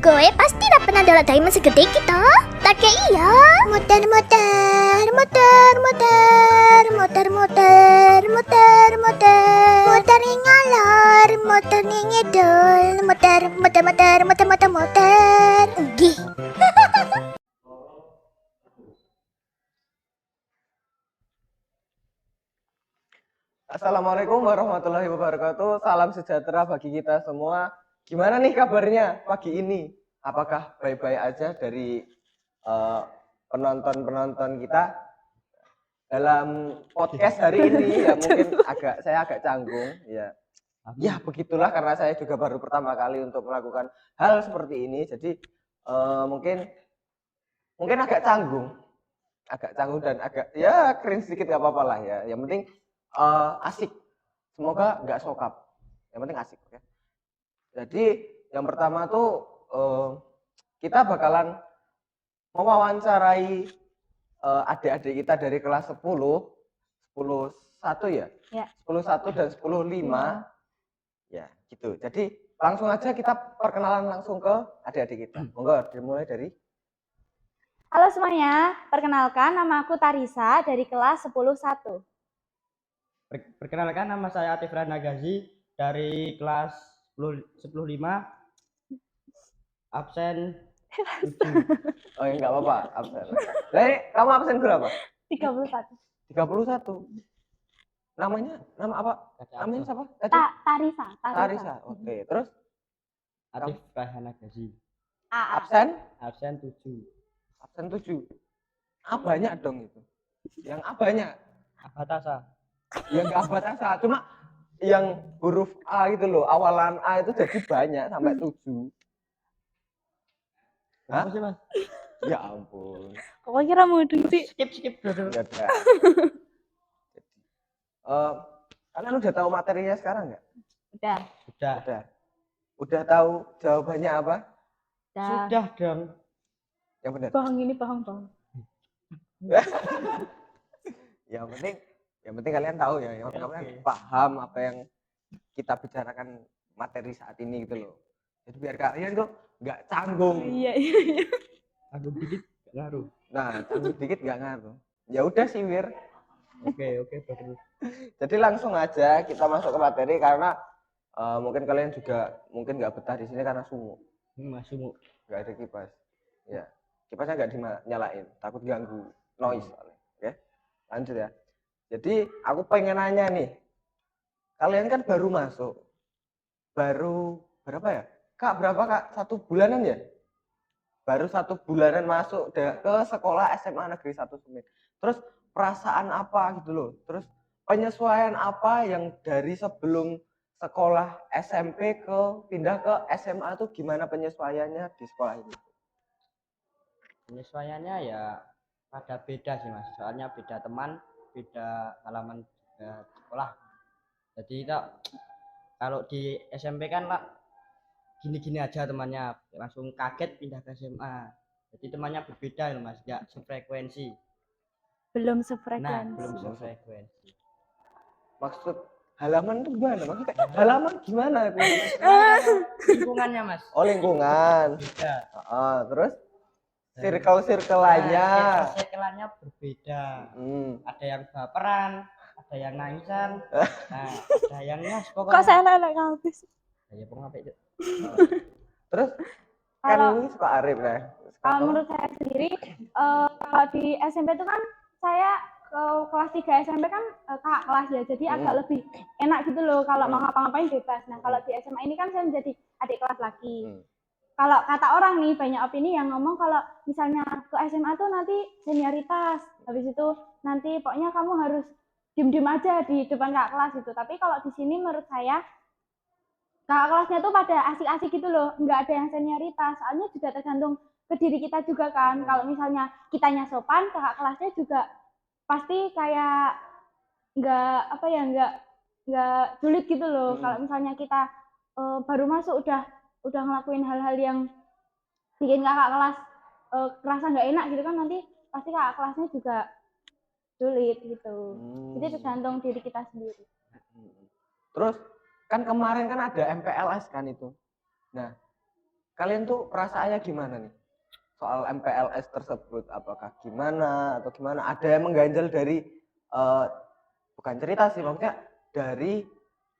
Kowe pasti dah pernah dapat diamond segede kita. Tak kayak iya. Muter muter, muter muter, muter muter, muter muter, muter ngalor, muter ngidul, muter muter muter, muter muter muter. Gih. Assalamualaikum warahmatullahi wabarakatuh. Salam sejahtera bagi kita semua. Gimana nih kabarnya pagi ini? Apakah baik-baik aja dari penonton-penonton kita dalam podcast hari ini? Ya mungkin saya agak canggung. Ya begitulah karena saya juga baru pertama kali untuk melakukan hal seperti ini. Jadi mungkin agak canggung dan agak ya cringe sedikit gak apa-apa lah ya. Yang penting asik, semoga nggak sokap, yang penting asik. Okay? Jadi yang pertama tuh kita bakalan mewawancarai adik-adik kita dari kelas 10 1 ya? Ya. 10-1 dan 10-5 ya gitu. Jadi langsung aja kita perkenalan langsung ke adik-adik kita. Monggo dimulai dari. Halo semuanya, perkenalkan nama aku Tarisa dari kelas 10-1. Perkenalkan, nama saya Atifran Nagazi dari kelas 10-5, absen 7. Oh ya nggak apa-apa, absen. Lah kamu absen berapa? 31. 31. Nama apa? Namanya siapa? Tarisa. Tarisa. Oke, terus Atifran Nagazi. absen? Absen 7. Absen 7. A banyak dong itu. Yang A banyak. Abatasa. Ya nggak batasa, cuma yang huruf A gitu loh, awalan A itu jadi banyak sampai 7. Hah? Apa sih, Mas? Ya ampun. Kok kira mudeng sih? Skip dulu. Ya udah. Kalian udah tahu materinya sekarang nggak? Udah. Udah tahu jawabannya apa? Sudah dong. Yang benar. Bohong. Yang penting kalian tahu ya, yang penting kalian paham apa yang kita bicarakan materi saat ini gitu loh. Jadi biar kalian tuh nggak canggung. Iya. Canggung dikit nggak ngaruh. Nah, canggung dikit nggak ngaruh. Ya udah sih Wir. Oke, bagus. Jadi langsung aja kita masuk ke materi karena mungkin kalian juga nggak betah di sini karena sumuk. Mas Sumu. Nggak ada kipas. Ya, kipasnya nggak dinyalain, takut ganggu noise. Oke, lanjut ya. Jadi aku pengen nanya nih, kalian kan baru masuk, baru berapa ya? Kak, berapa Kak? 1 bulanan ya? Baru 1 bulanan masuk ke sekolah SMA Negeri 1 Semin. Terus perasaan apa gitu loh? Terus penyesuaian apa yang dari sebelum sekolah SMP pindah ke SMA tuh gimana penyesuaiannya di sekolah ini? Penyesuaiannya ya pada beda sih, Mas. Soalnya beda teman, beda halaman juga sekolah. Jadi kita kalau di SMP kan lah gini-gini aja temannya, langsung kaget pindah ke SMA. Jadi temannya berbeda loh Mas, nggak sefrekuensi. Belum Nah, sefrekuensi. belum sefrekuensi. Maksud halaman itu gimana? Maksudnya halaman gimana? Lingkungannya Mas. Oh lingkungan. Beda. Terus circle-circle-nya. Circle-circle-nya berbeda. Ada yang baperan, ada yang nangisan, nah, ada yang nyas pokoknya. Kok saya lelek habis? Ya pokoknya itu. Terus kan ini suka Arif ya? Kalau menurut saya sendiri, kalau di SMP itu kan saya ke kelas 3 SMP kan kakak kelas ya, jadi agak lebih enak gitu loh kalau mau ngapa-ngapain bebas. Nah kalau di SMA ini kan saya menjadi adik kelas lagi. Kalau kata orang nih, banyak opini yang ngomong kalau misalnya ke SMA tuh nanti senioritas, habis itu nanti pokoknya kamu harus diem-diem aja di depan kakak kelas gitu. Tapi kalau di sini menurut saya kakak kelasnya tuh pada asik-asik gitu loh, nggak ada yang senioritas. Soalnya juga tergantung ke diri kita juga kan. Kalau misalnya kitanya sopan, kakak kelasnya juga pasti kayak nggak julid gitu loh. Kalau misalnya kita baru masuk udah ngelakuin hal-hal yang bikin kakak kelas kerasa nggak enak gitu kan, nanti pasti kakak kelasnya juga sulit gitu. Jadi tergantung diri kita sendiri. Terus kan kemarin kan ada MPLS kan itu. Nah kalian tuh perasaannya gimana nih soal MPLS tersebut? Apakah gimana atau gimana? Ada yang mengganjal dari bukan cerita sih, maksudnya dari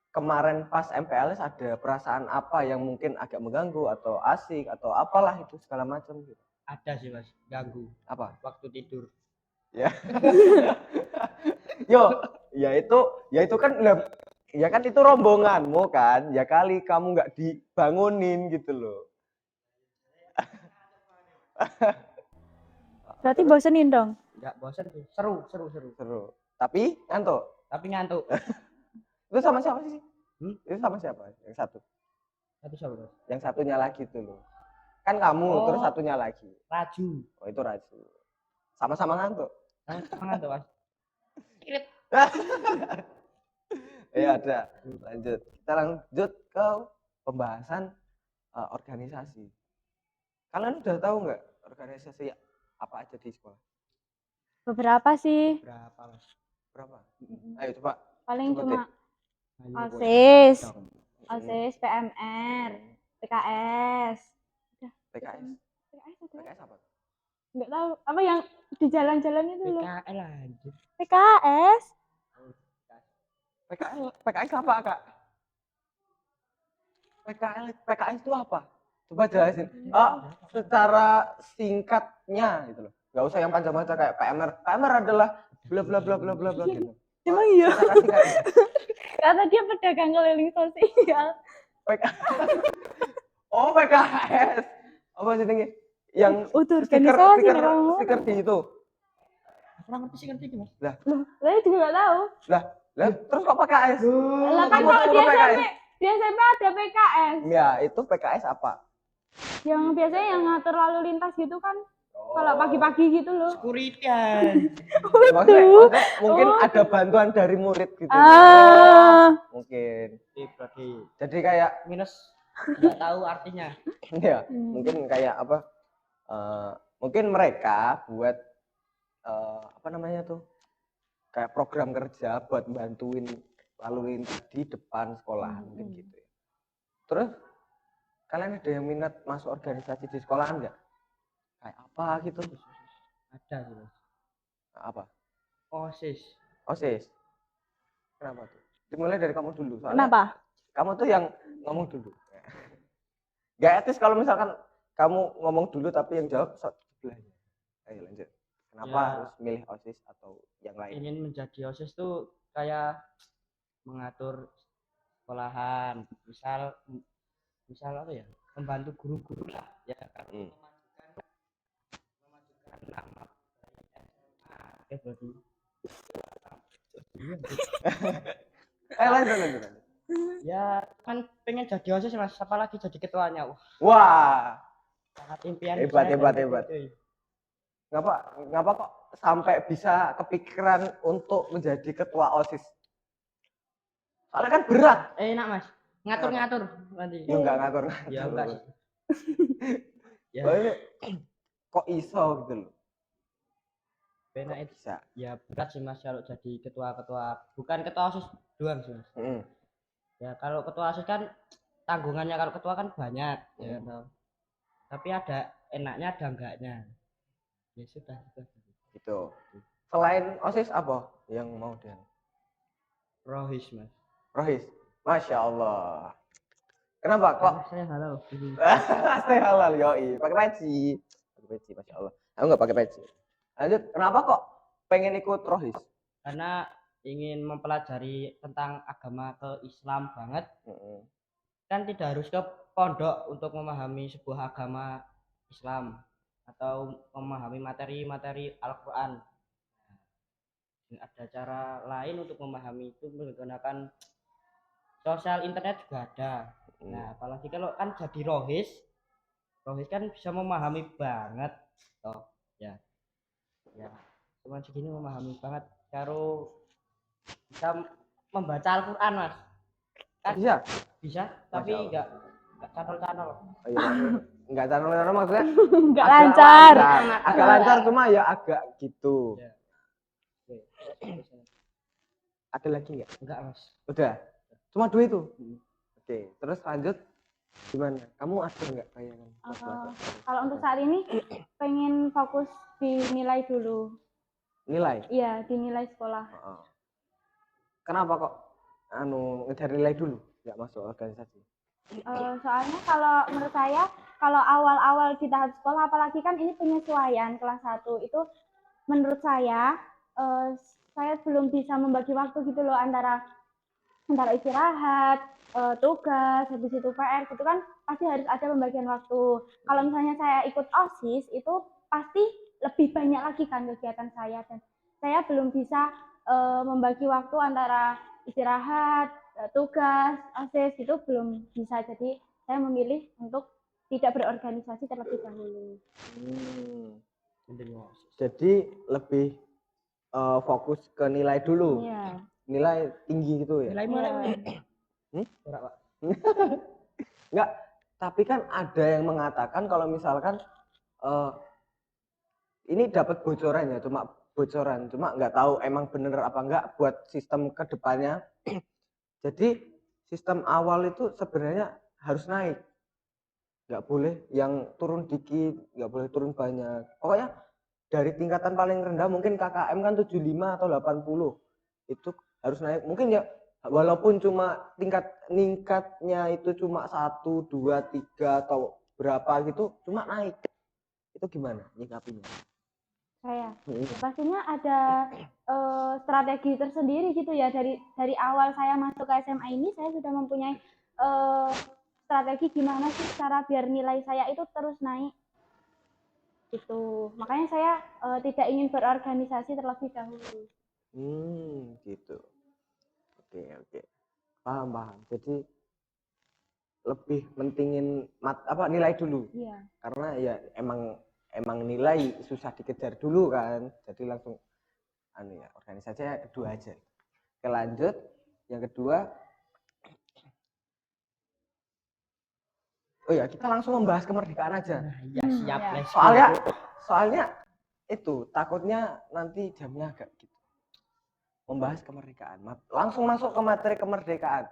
kemarin pas MPLS ada perasaan apa yang mungkin agak mengganggu atau asik atau apalah itu segala macam gitu. Ada sih mas, ganggu Apa? waktu tidur. Ya. Yo, ya itu kan ya kan itu rombonganmu kan. Ya kali kamu nggak dibangunin gitu loh. Berarti bosenin dong. Nggak bosan sih, seru. Seru. Tapi ngantuk. Tapi ngantuk. Itu sama siapa sih? Hmm? Itu sama siapa? Yang satu. Satu siapa mas? Yang satunya lagi tuh loh. Kan kamu Oh. terus satunya lagi. Raju. Oh, itu Raju. Sama-sama ngantuk. Sama ngantuk mas. Ya ada. Lanjut. Kita lanjut ke pembahasan organisasi. Kalian udah tahu nggak organisasi apa aja di sekolah? Beberapa sih. Berapa mas? Berapa? Ayo coba. Paling Sebutin. cuma Ayo, OSIS, Hmm. OSIS, PMR, PKS. PKS. PKS ada? PKS apa? Nggak tahu. Apa yang di jalan-jalan itu loh? PKL lanjut. PKS. PKS apa kak? PKS itu apa? Coba jelasin. Secara singkatnya gitu loh. Gak usah yang panjang-panjang kayak PMR. PMR adalah bla bla bla bla bla bla gitu. Emang iya. Secara singkatnya. Karena dia pedagang keliling sosial. Oh PKS. Apa sih ini? Yang Itu organisasi nih kamu. stiker di itu. Kurang ngerti sih ngerti mas. Lah, saya juga nggak tahu. Lah, terus kok PKS? Lah kan Kamu kalau tahu di PKS? SMP, di SMP ada PKS. Ya, itu PKS apa? Yang biasanya yang ngatur lalu lintas gitu kan. Kalau pagi-pagi gitu loh. Sekuritan. Maksudnya mungkin ada bantuan dari murid gitu. Mungkin. Berarti Jadi kayak minus nggak tahu artinya. ya, mungkin kayak apa? Mungkin mereka buat apa namanya tuh? Kayak program kerja buat bantuin lalu lintas di depan sekolah mungkin gitu ya. Terus kalian ada yang minat masuk organisasi di sekolahan nggak? Kayak apa gitu? Ada sih mas. Apa? OSIS. OSIS. Kenapa tuh? Dimulai dari kamu dulu. Soalnya Kenapa? kamu tuh yang ngomong dulu. Gak etis kalau misalkan kamu ngomong dulu tapi yang jawab sebelahnya. Ayo lanjut. Kenapa Ya, harus milih OSIS atau yang lain? ingin menjadi OSIS tuh kayak mengatur sekolahan, misal apa ya, membantu guru-guru lah ya kan. Memajukan nama. Berarti Lanjut. ya kan pengen jadi OSIS mas, apalagi jadi ketuanya. Wah, Sangat impian Hebat, saya hebat, dari hebat. itu. ngapa kok sampai bisa kepikiran untuk menjadi ketua OSIS? Soalnya kan berat. Enak mas, ngatur nanti. Ya enggak ngatur. Ya enggak sih. Ya Soalnya kok iso gitu loh. enak itu. Bisa. Ya berat sih mas kalau jadi ketua, bukan ketua OSIS doang sih mas. Ya kalau ketua OSIS kan tanggungannya, kalau ketua kan banyak ya kan. Tapi ada enaknya ada enggaknya. Ya sudah Gitu. Selain OSIS apa yang mau dan Rohis mas. Rohis? Masya Allah. Kenapa kok? Saya halal. Saya halal yoi. Pakai peci. Masya Allah. Aku nggak pakai peci. Lanjut. Kenapa kok pengen ikut Rohis? Karena ingin mempelajari tentang agama ke Islam banget. Kan tidak harus ke pondok untuk memahami sebuah agama Islam atau memahami materi-materi Al-Quran. Ada cara lain untuk memahami itu menggunakan sosial internet juga ada. Nah apalagi kalau kan jadi rohis kan bisa memahami banget toh ya cuma segini memahami banget, karo bisa membaca Al-Quran mas kan bisa tapi enggak channel. Oh, iya, enggak channel maksudnya Enggak lancar. agak lancar cuma ya agak gitu. Ya. Ada lagi nggak? Enggak mas. Udah. Cuma dua itu. Oke, terus lanjut Gimana? Kamu ada nggak bayangan? pas Eh, masuk? kalau untuk saat ini pengen fokus di nilai dulu. Nilai? Iya, di nilai sekolah. Heeh. Kenapa kok ngejar nilai dulu nggak masuk organisasi? Soalnya kalau menurut saya, kalau awal-awal di tahap sekolah, apalagi kan ini penyesuaian kelas 1, itu menurut eh, saya belum bisa membagi waktu gitu loh antara istirahat, tugas, habis itu PR gitu kan pasti harus ada pembagian waktu. Kalau misalnya saya ikut OSIS itu pasti lebih banyak lagi kan kegiatan saya dan saya belum bisa membagi waktu antara istirahat, tugas, OSIS itu belum bisa. Jadi saya memilih untuk tidak berorganisasi terlebih dahulu. Jadi lebih fokus ke nilai dulu. Iya. Nilai tinggi gitu ya? Nilai Iya. Ora, Pak. Enggak, tapi kan ada yang mengatakan kalau misalkan ini dapat bocoran ya, cuma nggak tahu emang bener apa enggak buat sistem kedepannya. Jadi sistem awal itu sebenarnya harus naik, nggak boleh yang turun dikit, nggak boleh turun banyak. Pokoknya dari tingkatan paling rendah mungkin KKM kan 75 atau 80 itu harus naik. Mungkin ya walaupun cuma tingkatnya itu cuma 1, 2, 3 atau berapa gitu, cuma naik. Itu gimana nyikapinya? Saya pastinya ada strategi tersendiri gitu ya dari awal saya masuk ke SMA ini saya sudah mempunyai strategi gimana sih cara biar nilai saya itu terus naik gitu. Makanya saya tidak ingin berorganisasi terlebih dahulu. Gitu. Oke. Paham. Jadi lebih mentingin nilai dulu. Iya. Karena ya emang nilai susah dikejar dulu kan. Jadi langsung organisasinya kedua aja. Oke, lanjut. Yang kedua, oh ya kita langsung membahas kemerdekaan aja. Ya siap, ya. let's go. Soalnya itu takutnya nanti jamnya agak gitu. Membahas kemerdekaan. Langsung masuk ke materi kemerdekaan.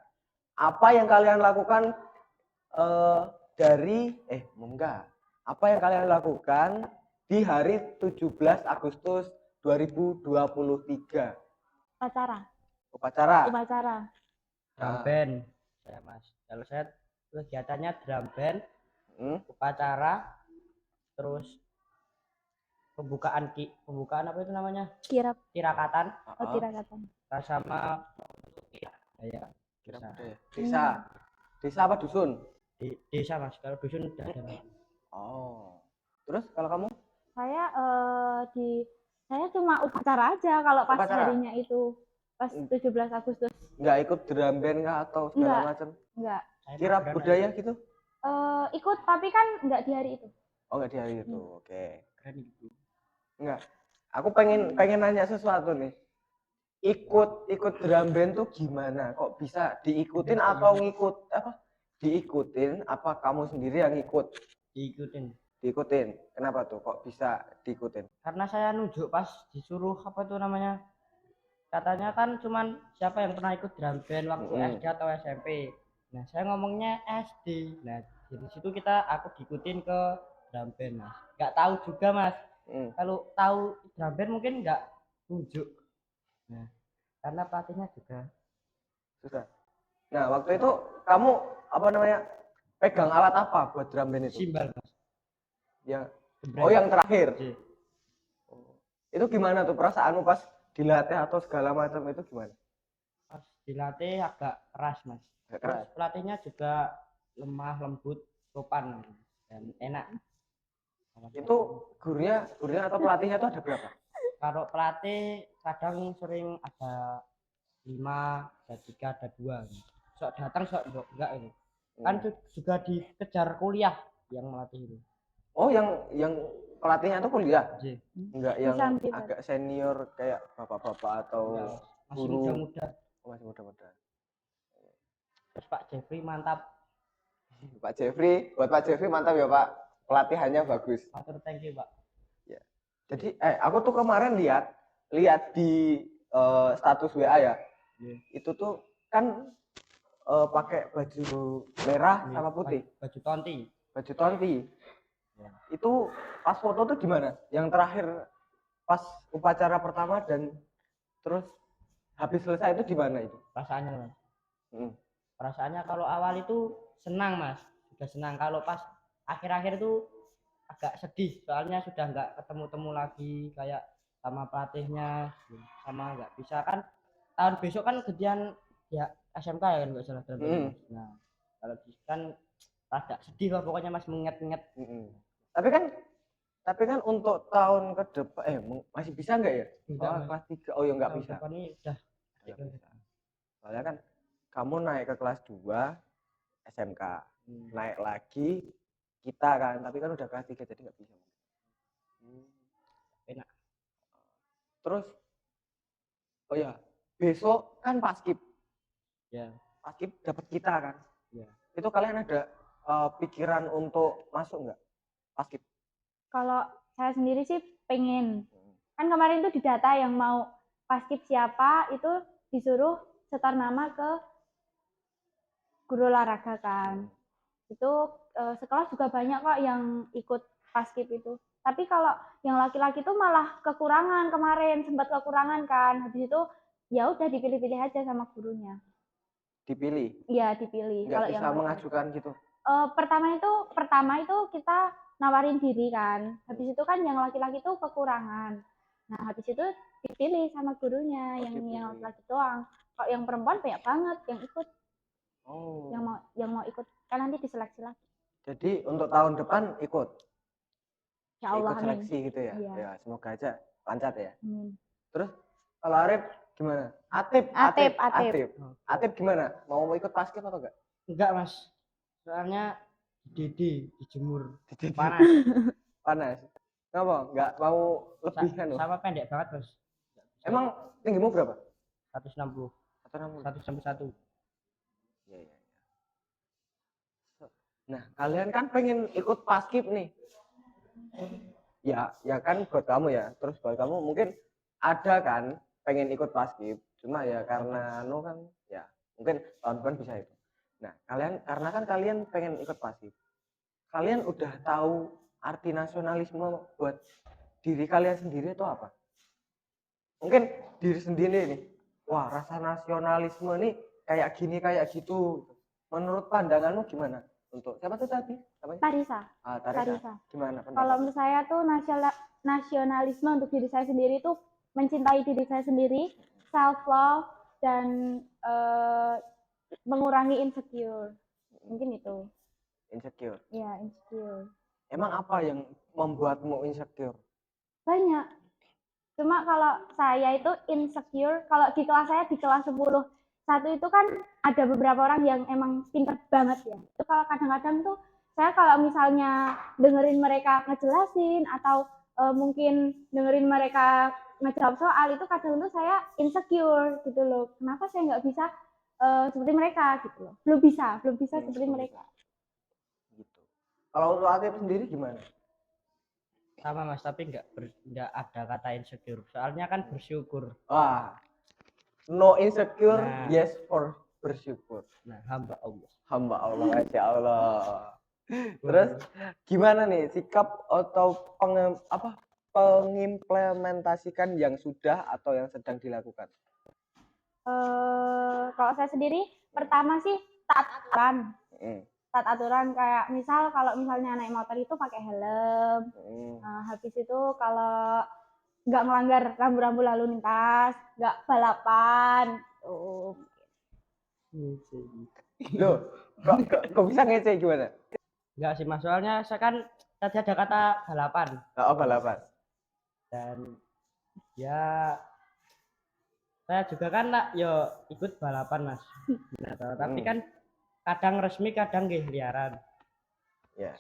Apa yang kalian lakukan apa yang kalian lakukan di hari 17 Agustus 2023? Upacara. Drum band. Ya, Mas. Kalau saya kegiatannya drum band, upacara, terus pembukaan apa itu namanya? Tirakatan. Tirakatan. Sama ya. Desa apa dusun? Desa, Mas. Kalau dusun tidak ada. Oh. Terus kalau kamu? Saya cuma upacara aja kalau pas Upacara? harinya itu pas 17 Agustus. Nggak ikut drum band kah atau segala macam? Enggak. Kirap budaya gitu? Ikut tapi kan enggak di hari itu. Oh, nggak di hari itu. Oke. Keren gitu. Enggak. Aku pengen nanya sesuatu nih. Ikut drum band tuh gimana? Kok bisa diikutin atau diikutin apa kamu sendiri yang ikut? Diikutin. Kenapa tuh kok bisa diikutin? Karena saya nunjuk pas disuruh apa tuh namanya? Katanya kan cuman siapa yang pernah ikut drum band waktu SD atau SMP. Nah, saya ngomongnya SD. Nah, dari situ aku diikutin ke drum band, Mas. Nggak tahu juga, Mas. Kalau tahu drum band mungkin nggak tunjuk. Nah, karena pelatihnya juga susah. Nah, waktu itu kamu pegang alat apa buat drum band itu? simbal, Mas. Yang terakhir. Itu gimana tuh perasaanmu pas dilatih atau segala macam itu gimana? Pas dilatih agak keras, Mas. Terus pelatihnya juga lemah, lembut, sopan dan enak. Itu gurunya atau pelatihnya itu ada berapa? Kalau pelatih kadang sering ada 5, ada 3, ada 2. Sok datang, sok enggak itu. Kan juga dikejar kuliah yang melatih itu. Oh, yang pelatihnya itu kuliah? Enggak yang Sampai agak senior kayak bapak-bapak atau masih guru. muda-muda. Masih muda-muda. Terus Pak Jeffrey mantap. Buat Pak Jeffrey mantap ya, Pak. Pelatihannya bagus. Matur, thank you, Pak. Ya. Jadi aku tuh kemarin lihat di status WA ya. Itu tuh kan pakai baju merah sama putih, baju tonti. baju tonti. Ya. Itu pas foto tuh gimana? Yang terakhir pas upacara pertama dan terus habis selesai itu di mana itu? Perasaannya Mas. Hmm. Perasaannya kalau awal itu senang Mas, sudah senang. Kalau pas akhir-akhir itu agak sedih, soalnya sudah nggak ketemu-temu lagi kayak sama pelatihnya, sama nggak bisa kan tahun besok kan kejadian ya SMK ya kan nggak salah Hmm. Nah kalau kan agak sedih lah pokoknya Mas mengingat-ingat. Tapi kan untuk tahun ke depan masih bisa nggak ya? Enggak, Oh, Mas. kelas 3. Oh ya nggak Tahun bisa. depan ini udah Nggak bisa. Soalnya kan kamu naik ke kelas 2 SMK, naik lagi kita kan, tapi kan udah kelas 3 jadi nggak bisa. Enak. Terus oh ya, besok kan paskib. Ya. Paskib dapat kita kan. Ya. Itu kalian ada pikiran untuk masuk nggak paskib? Kalau saya sendiri sih pengen. Kan kemarin itu di data yang mau paskib siapa itu disuruh setor nama ke guru olahraga kan. Itu sekolah juga banyak kok yang ikut paskib itu. Tapi kalau yang laki-laki itu malah kekurangan kemarin, sempat kekurangan kan. Habis itu ya udah dipilih-pilih aja sama gurunya. Dipilih? Iya, dipilih. Nggak kalau bisa yang mengajukan gitu? Pertama itu kita nawarin diri kan. Habis itu kan yang laki-laki itu kekurangan. Nah, habis itu dipilih sama gurunya yang laki-laki doang. Kalau yang perempuan banyak banget yang ikut. Oh. Yang mau ikut kan nanti diseleksi lagi. Jadi untuk tahun depan ikut? Ya Allah, ikut seleksi gitu ya? Iya. Ya, semoga aja lancar ya. Terus kalau Arif gimana? Atip gimana? Mau ikut paskib atau enggak? Enggak Mas, soalnya dijemur panas. Panas. Kenapa? Enggak mau lebih kan? Sama pendek banget Mas. Emang tinggimu berapa? 160. 161. Iya. Nah, kalian kan pengen ikut paskib nih. Ya kan buat kamu ya. Terus buat kamu mungkin ada kan pengen ikut paskib. Cuma ya karena kan ya mungkin tahun depan bisa itu. Nah, karena kan kalian pengen ikut paskib. Kalian udah tahu arti nasionalisme buat diri kalian sendiri itu apa? Mungkin diri sendiri nih. Wah, rasa nasionalisme nih kayak gini kayak gitu. Menurut pandanganmu gimana? Untuk siapa tuh tadi? Tarisa. Tarisa. Gimana? Kalau menurut saya tuh nasionalisme untuk diri saya sendiri tuh mencintai diri saya sendiri, self love dan mengurangi insecure. Mungkin itu. Insecure. Iya, insecure. Emang apa yang membuatmu insecure? Banyak. Cuma kalau saya itu insecure, kalau di kelas saya di kelas 10 satu itu kan ada beberapa orang yang emang pinter banget ya. Itu kalau kadang-kadang tuh saya kalau misalnya dengerin mereka ngejelasin atau mungkin dengerin mereka ngejawab soal itu kadang tuh saya insecure gitu loh. Kenapa saya nggak bisa seperti mereka gitu loh. Belum bisa seperti mereka. Gitu. Kalau untuk Atip sendiri gimana? Sama Mas, tapi nggak ada kata insecure. Soalnya kan bersyukur. Wah. No insecure, yes for bersyukur. Nah, hamba Allah. Hamba Allah, Masya Allah. Terus gimana nih sikap atau pengimplementasikan yang sudah atau yang sedang dilakukan? Kalau saya sendiri pertama sih taat aturan kayak misal kalau misalnya naik motor itu pakai helm. Habis itu kalau nggak melanggar rambu-rambu lalu lintas, nggak balapan. Loh, kok bisa ngece gimana? Enggak sih Mas, soalnya saya kan tadi ada kata balapan. Oh, balapan. Dan ya saya juga kan ikut balapan Mas. Nah, tapi kan kadang resmi kadang nggih liaran. Ya.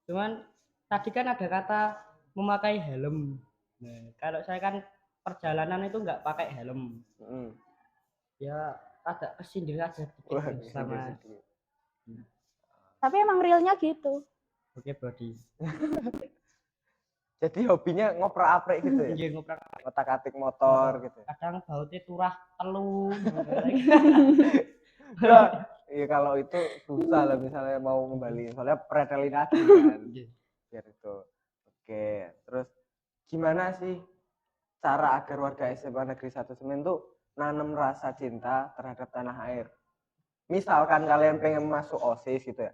Cuman tadi kan ada kata memakai helm. Nah, kalau saya kan perjalanan itu nggak pakai helm. Ya agak kesindir aja sama. Tapi emang realnya gitu. Oke, Brody. Jadi hobinya ngoprak-aprik gitu ya? Iya, ngoprak. Otak-atik motor gitu. Kadang bautnya turah telu. Ya, iya kalau itu susah lah misalnya mau kembali, soalnya pretelin lagi kan. Biar itu. Oke, terus gimana sih cara agar warga SMA Negeri 1 Semen tuh nanam rasa cinta terhadap tanah air? Misalkan kalian pengen masuk OSIS gitu ya.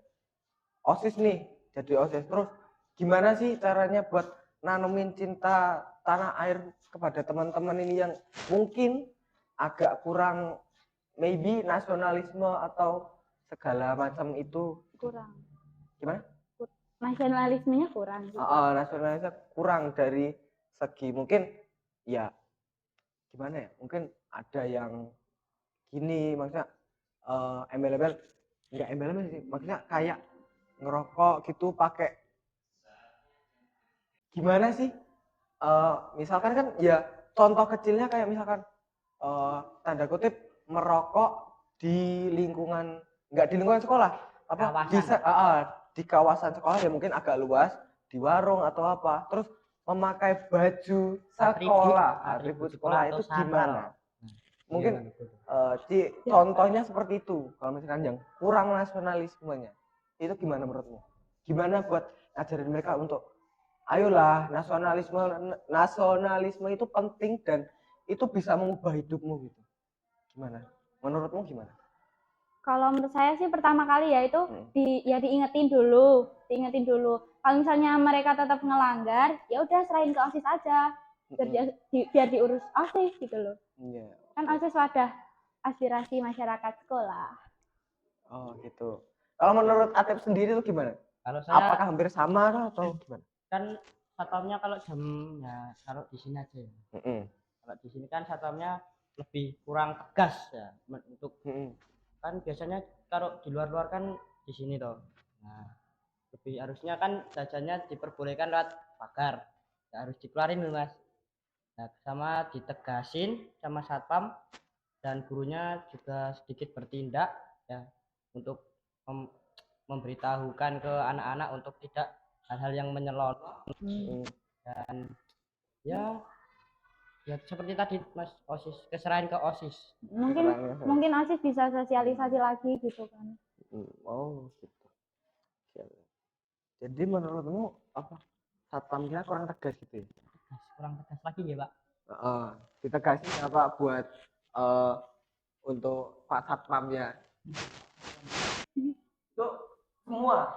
OSIS nih, jadi OSIS terus gimana sih caranya buat nanemin cinta tanah air kepada teman-teman ini yang mungkin agak kurang maybe nasionalisme atau segala macam itu Kurang. gimana? Nasionalismenya kurang gitu. Nasionalisme kurang dari segi mungkin ya gimana ya? Mungkin ada yang gini maksudnya embel-embel enggak embel-embel sih, maksudnya kayak ngerokok gitu pakai gimana sih? Misalkan kan ya contoh kecilnya kayak misalkan tanda kutip merokok di lingkungan nggak di lingkungan sekolah apa di kawasan sekolah ya mungkin agak luas di warung atau apa terus memakai baju sekolah atribut sekolah itu gimana mungkin contohnya seperti itu kalau misalkan yang kurang nasionalismenya itu gimana menurutmu gimana buat ngajarin mereka untuk ayolah nasionalisme itu penting dan itu bisa mengubah hidupmu gitu gimana menurutmu gimana Kalau menurut saya sih pertama kali ya itu diingetin dulu. Kalau misalnya mereka tetap ngelanggar, ya udah serahin ke OSIS aja. Biar diurus OSIS gitu loh. Iya. Kan OSIS wadah aspirasi masyarakat sekolah. Oh gitu. Kalau menurut Atep sendiri tuh gimana? Kalau saya Apakah hampir sama atau gimana? kan satpamnya kalau jamnya kalau di sini aja ya. Kalau di sini kan satpamnya lebih kurang tegas ya untuk kan biasanya kalau di luar-luar kan di sini toh. Nah, lebih harusnya kan jajannya diperbolehkan lewat pagar. Ya, harus dikeluarin loh, Mas. Nah, sama ditegasin sama satpam dan gurunya juga sedikit bertindak ya untuk memberitahukan ke anak-anak untuk tidak hal-hal yang menyelonong dan ya seperti tadi Mas OSIS keserahan ke OSIS Mungkin OSIS bisa sosialisasi lagi gitu kan. Oh gitu. Jadi menurutmu apa satpamnya kurang tegas gitu ya? Kurang tegas lagi ya Pak. Ditegasin apa buat untuk Pak Satpamnya? Itu semua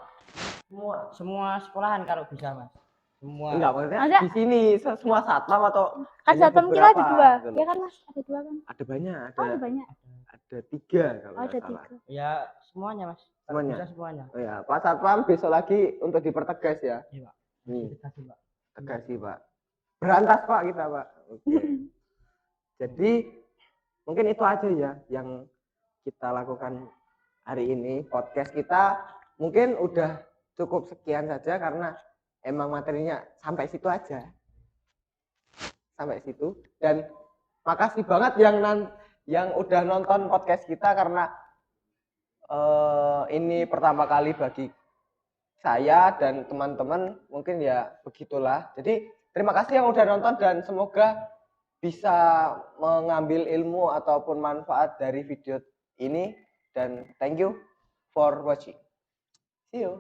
sekolahan kalau bisa Mas. Semua. Enggak maksudnya di sini semua satpam atau kan satpam kita ada dua gitu ya kan Mas ada dua kan ada banyak ada banyak ada 3 kalau ada salah 3 ya semuanya Mas semuanya bisa semuanya oh ya Pak Satpam besok lagi untuk dipertegas ya iya Pak tegasin Pak tegasi Pak berantas Pak kita Pak oke jadi mungkin itu aja ya yang kita lakukan hari ini podcast kita mungkin udah cukup sekian saja karena emang materinya sampai situ aja sampai situ dan makasih banget yang udah nonton podcast kita karena ini pertama kali bagi saya dan teman-teman mungkin ya begitulah jadi terima kasih yang udah nonton dan semoga bisa mengambil ilmu ataupun manfaat dari video ini dan thank you for watching see you